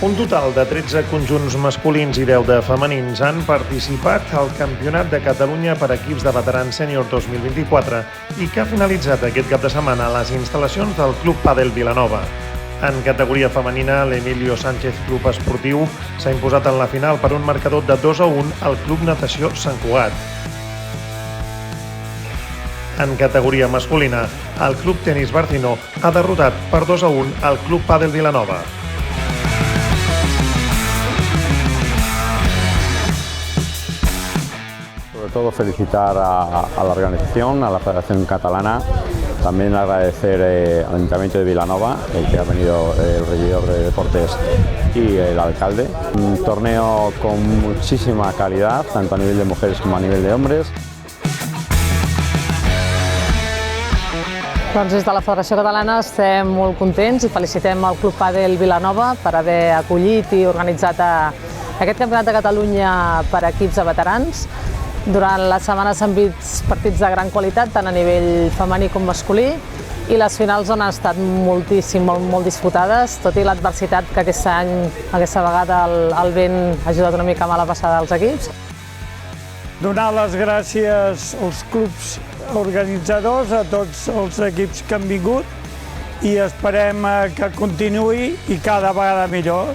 Un total de 13 conjunts masculins i 10 de femenins han participat al Campionat de Catalunya per equips de veterans sènior 2024 i que ha finalitzat aquest cap de setmana a les instal·lacions del Club Pàdel Vilanova. En categoria femenina, l'Emilio Sánchez Club Esportiu s'ha imposat en la final per un marcador de 2-1 al Club Natació Sant Cugat. En categoria masculina, el Club Tenis Barcino ha derrotat per 2-1 al Club Pàdel Vilanova. Sobre todo felicitar a la organización, a la Federación Catalana, también agradecer al Ayuntamiento de Vilanova, el que ha venido el regidor de Deportes y el alcalde. Un torneo con muchísima calidad, tanto a nivel de mujeres como a nivel de hombres. Doncs des de la Federació Catalana estem molt contents i felicitem el Club Pàdel Vilanova per haver acollit i organitzat aquest Campionat de Catalunya per equips de veterans. Durant la setmana s'han vist partits de gran qualitat, tant a nivell femení com masculí, i les finals han estat molt disputades, tot i l'adversitat que aquesta vegada el vent ha ajudat una mica a la passada dels equips. Donar les gràcies als clubs organitzadors, a tots els equips que han vingut, i esperem que continuï i cada vegada millor.